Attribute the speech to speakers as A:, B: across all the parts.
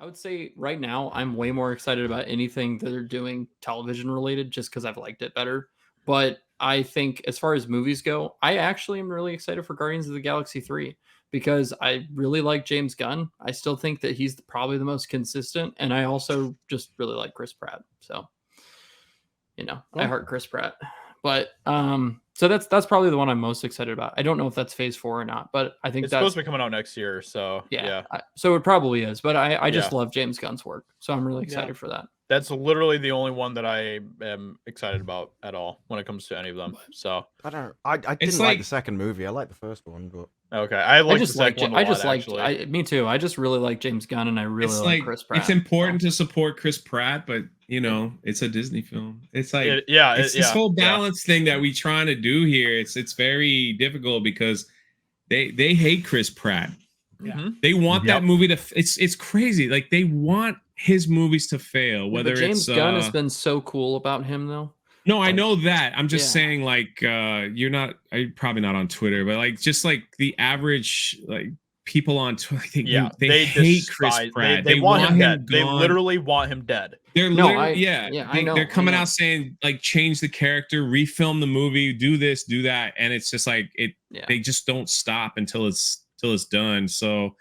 A: I would say right now I'm way more excited about anything that they're doing television related just because I've liked it better. But I think as far as movies go, I actually am really excited for Guardians of the Galaxy 3 because I really like James Gunn. I still think that he's probably the most consistent. And I also just really like Chris Pratt. So, I heart Chris Pratt. But so that's probably the one I'm most excited about. I don't know if that's phase 4 or not, but I think
B: it's
A: that's
B: supposed to be coming out next year. So yeah.
A: So it probably is, but I just love James Gunn's work. So I'm really excited for that.
B: That's literally the only one that I am excited about at all when it comes to any of them. So
C: I didn't like the second movie. I liked the first one, but
B: okay, I just the second one a lot, actually.
A: Me too. I just really like James Gunn, and I really like Chris Pratt.
D: It's important to support Chris Pratt, but it's a Disney film. It's like it's this whole balance thing that we trying to do here. It's very difficult because they hate Chris Pratt.
A: Yeah.
D: They want that movie to. It's crazy. Like they want his movies to fail. Whether
A: James Gunn has been so cool about him, though.
D: No, I know that. I'm just saying, like, you're probably not on Twitter, but like, just like the average like people on Twitter, they hate Chris Pratt.
B: They want him dead. They literally want him dead.
D: They're they're coming out saying like, change the character, refilm the movie, do this, do that, and it's just like they just don't stop until it's done. So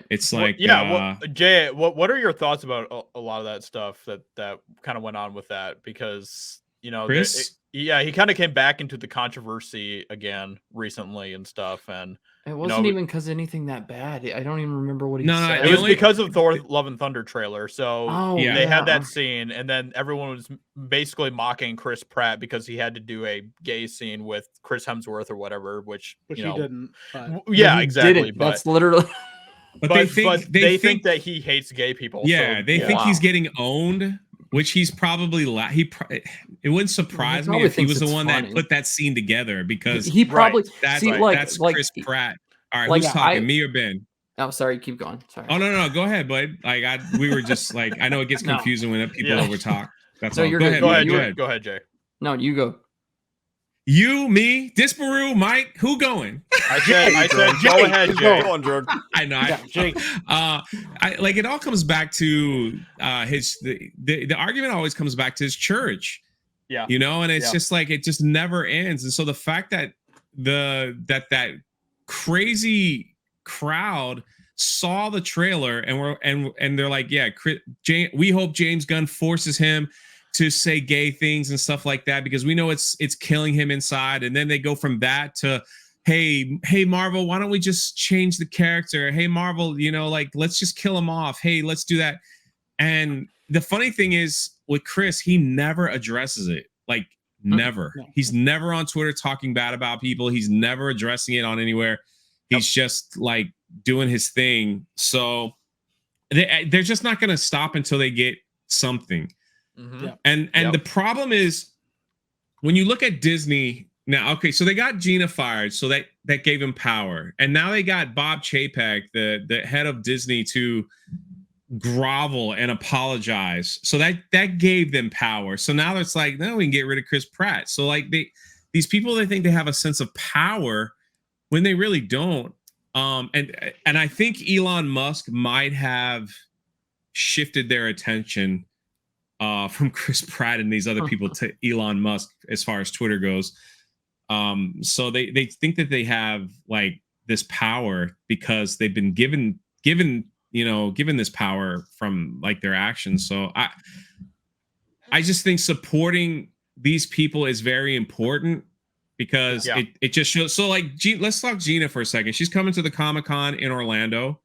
D: it's like
B: Jay, what are your thoughts about a lot of that stuff that kind of went on with that? Because
D: Chris?
B: he kind of came back into the controversy again recently and stuff, and
A: it wasn't even because anything that bad. I don't even remember what he said.
B: It was because of Thor: Love and Thunder trailer. So they had that scene, and then everyone was basically mocking Chris Pratt because he had to do a gay scene with Chris Hemsworth or whatever, which he
E: didn't.
B: Exactly.
A: But that's literally.
D: But they think
B: that he hates gay people.
D: Yeah, so, they think he's getting owned, which he's probably it wouldn't surprise me if he was the one that put that scene together, because
A: he probably
D: that's Chris Pratt. All right, who's talking, me or Ben?
A: Oh, sorry, keep going. Sorry.
D: Oh no, go ahead, bud. Like we were just like, I know it gets confusing when people over talk. That's all.
B: Go ahead, Jay.
A: No, you go.
D: You, me, Disparu, Mike, who going?
B: I said go ahead, Jay.
C: Go on, Jordan.
D: I know.
E: Jake.
D: It all comes back to the argument always comes back to his church.
B: Yeah.
D: And it's just like it just never ends. And so the fact that that crazy crowd saw the trailer and they're like, we hope James Gunn forces him to say gay things and stuff like that, because we know it's killing him inside. And then they go from that to, hey Marvel, why don't we just change the character? Hey Marvel, let's just kill him off. Hey, let's do that. And the funny thing is with Chris, he never addresses it. Like never. He's never on Twitter talking bad about people. He's never addressing it on anywhere. He's just like doing his thing. So they're just not going to stop until they get something.
B: Mm-hmm.
D: And the problem is when you look at Disney now, okay, so they got Gina fired, so that gave him power, and now they got Bob Chapek, the head of Disney, to grovel and apologize, so that gave them power. So now it's like, no, we can get rid of Chris Pratt. So like these people, they think they have a sense of power when they really don't. And I think Elon Musk might have shifted their attention from Chris Pratt and these other people to Elon Musk as far as Twitter goes. So they think that they have like this power because they've been given this power from like their actions. So I just think supporting these people is very important, because it just shows. So like, let's talk Gina for a second. She's coming to the Comic-Con in Orlando.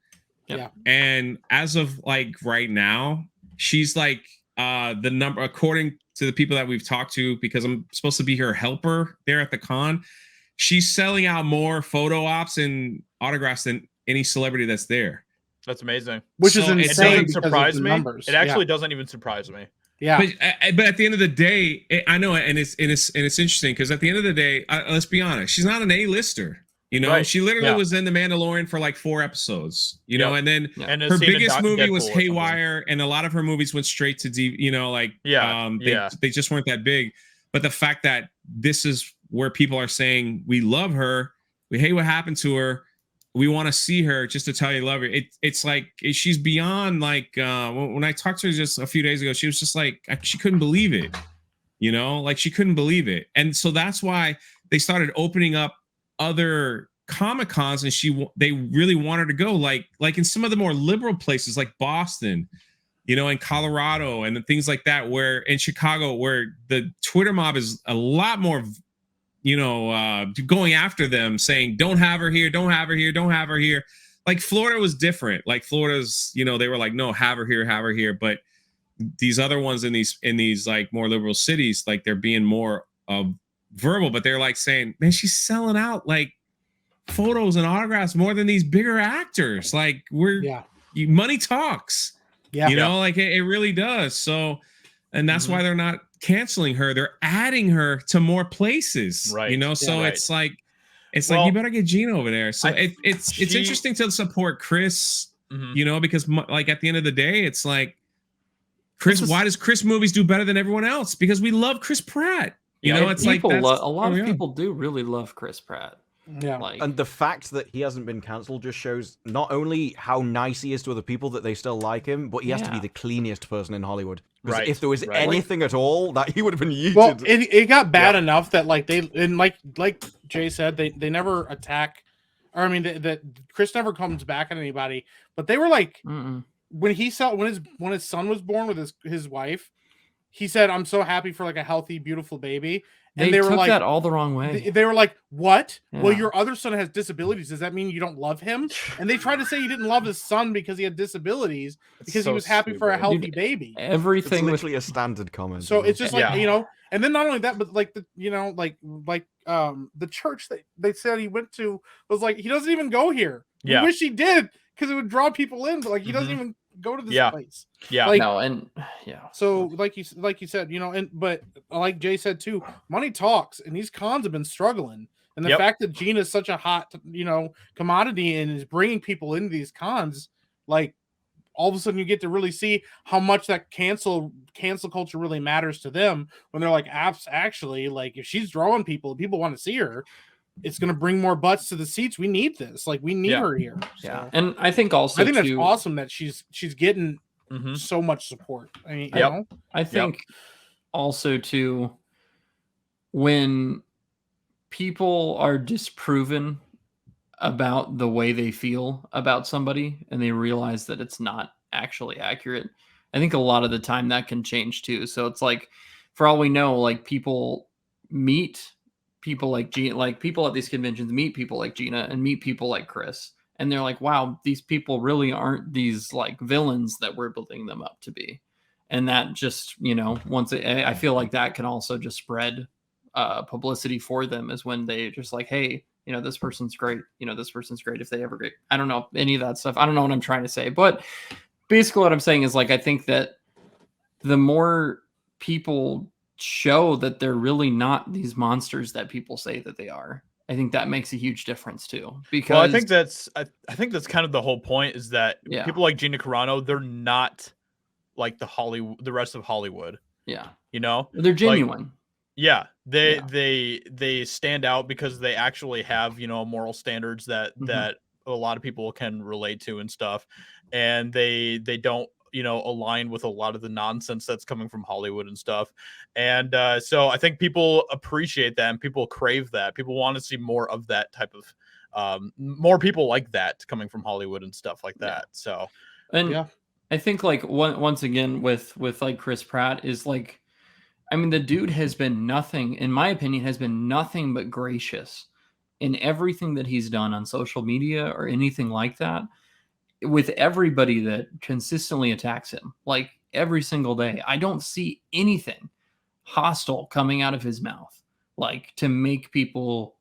A: Yeah.
D: And as of like right now, she's like, the number, according to the people that we've talked to, because I'm supposed to be her helper there at the con, she's selling out more photo ops and autographs than any celebrity that's there.
B: That's amazing.
E: Which is insane.
B: It doesn't surprise me. It actually doesn't even surprise me.
E: Yeah.
D: But at the end of the day, I know, and it's interesting because at the end of the day, let's be honest, she's not an A-lister. She literally was in The Mandalorian for like 4 episodes, and then her biggest movie was Haywire, and a lot of her movies went straight to they just weren't that big. But the fact that this is where people are saying we love her, we hate what happened to her, we want to see her just to tell you love her. It's like she's beyond like when I talked to her just a few days ago, she was just like she couldn't believe it, you know, like she couldn't believe it. And so that's why they started opening up other Comic Cons, and they really want her to go, like in some of the more liberal places like Boston, you know, in Colorado and things like that, where in Chicago, where the Twitter mob is a lot more, you know, going after them, saying don't have her here, don't have her here, don't have her here. Like Florida was different. Like Florida's, you know, they were like, no, have her here, have her here. But these other ones in these like more liberal cities, like they're being more verbal, but they're like saying, man, she's selling out like photos and autographs more than these bigger actors. Like money talks. Yeah, you know, like it really does. So, and that's why they're not canceling her. They're adding her to more places. Right. You know, so it's like you better get Gina over there. So it's interesting to support Chris. You know, because like at the end of the day, it's like Chris. Why does Chris movies do better than everyone else? Because we love Chris Pratt. You know, it's like a
A: lot of people do really love Chris Pratt.
C: Yeah, and the fact that he hasn't been cancelled just shows not only how nice he is to other people that they still like him, but he has to be the cleanest person in Hollywood. Right. If there was anything at all, that he would have been yeeted.
E: Well, it got bad enough that like like Jay said, they never attack, or I mean that Chris never comes back at anybody. But they were like when his son was born with his wife, he said, "I'm so happy for like a healthy, beautiful baby." And
A: they
E: were
A: took
E: like
A: that all the wrong way.
E: They were like, "What? Yeah. Well, your other son has disabilities. Does that mean you don't love him?" And they tried to say he didn't love his son because he had disabilities, because he was happy for a healthy baby.
A: Everything
C: was literally a standard comment.
E: So it's just like, you know, and then not only that, but like the, you know, like the church that they said he went to was like, he doesn't even go here. We wish he did, because it would draw people in, but like he doesn't even go to this place. Like,
A: no, and
E: so like you said, you know, and but like Jay said too, money talks, and these cons have been struggling, and the fact that Gina is such a hot, you know, commodity and is bringing people into these cons, like all of a sudden you get to really see how much that cancel culture really matters to them, when they're like, actually, like if she's drawing people want to see her, it's going to bring more butts to the seats. We need this. Like we need her here. So.
A: Yeah. And I think also
E: that's awesome that she's getting so much support. I mean, you know?
A: I think also too, when people are disproven about the way they feel about somebody and they realize that it's not actually accurate, I think a lot of the time that can change too. So it's like, for all we know, like people meet people like Gina, like people at these conventions meet people like Gina and meet people like Chris, and they're like, wow, these people really aren't these like villains that we're building them up to be. And that just, you know, I feel like that can also just spread publicity for them, is when they just like, hey, you know, this person's great, you know, this person's great if they ever get, I don't know any of that stuff. I don't know what I'm trying to say, but basically what I'm saying is like, I think that the more people show that they're really not these monsters that people say that they are, I think that makes a huge difference too. Because
B: I think that's kind of the whole point, is that people like Gina Carano, they're not like the rest of Hollywood. Yeah, you know,
A: they're genuine.
B: Like, they stand out because they actually have, you know, moral standards that a lot of people can relate to and stuff, and they don't, you know, align with a lot of the nonsense that's coming from Hollywood and stuff. And so I think people appreciate that, and people crave that. People want to see more of that type of more people like that coming from Hollywood and stuff like that. So,
A: and I think like once again with like Chris Pratt is like, I mean, the dude has been nothing, in my opinion, has been nothing but gracious in everything that he's done on social media or anything like that, with everybody that consistently attacks him, like every single day. I don't see anything hostile coming out of his mouth, like to make people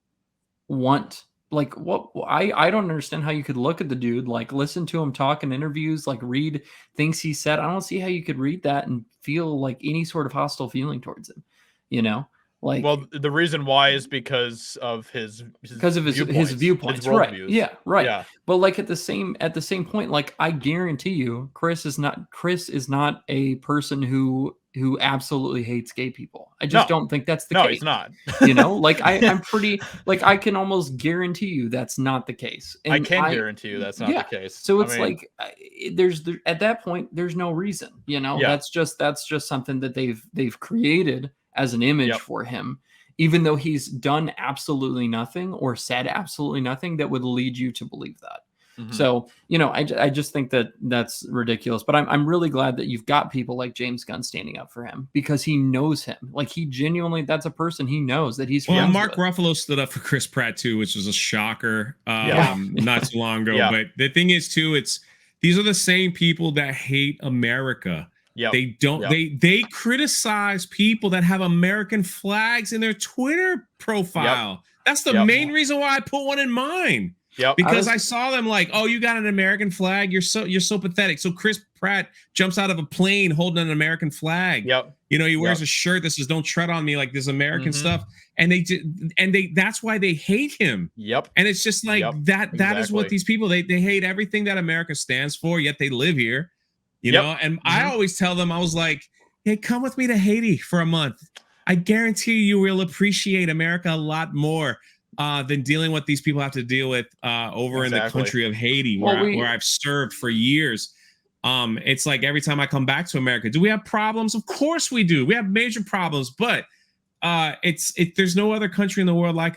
A: want, like, what I don't understand how you could look at the dude, like listen to him talk in interviews, like read things he said. I don't see how you could read that and feel like any sort of hostile feeling towards him, you know? Like,
B: well, the reason why is because of his
A: viewpoints,
B: world
A: right?
B: views.
A: Yeah, right.
B: Yeah.
A: But like at the same point, like I guarantee you, Chris is not a person who absolutely hates gay people. I just don't think that's the case.
B: No, he's not.
A: You know, like I'm pretty, like I can almost guarantee you that's not the case. And
B: I can guarantee you that's not the case.
A: So it's like there's at that point there's no reason. You know, that's just something that they've created as an image for him, even though he's done absolutely nothing or said absolutely nothing that would lead you to believe that. So, you know, I just think that that's ridiculous, but I'm really glad that you've got people like James Gunn standing up for him because he knows him. Like he genuinely, that's a person he knows that he's.
D: Well, Mark Ruffalo stood up for Chris Pratt too, which was a shocker not too long ago. But the thing is too, these are the same people that hate America. They don't. They criticize people that have American flags in their Twitter profile. That's the main reason why I put one in mine. Because I saw them like, oh, you got an American flag. You're so pathetic. So Chris Pratt jumps out of a plane holding an American flag. You know, he wears a shirt that says "Don't tread on me," like this American stuff. And that's why they hate him. And it's just like that is what these people they hate everything that America stands for. Yet they live here. You know, and I always tell them, I was like, hey, come with me to Haiti for a month. I guarantee you will appreciate America a lot more than dealing with these people have to deal with over in the country of Haiti, where I've served for years. It's like every time I come back to America, do we have problems? Of course we do. We have major problems, but there's no other country in the world like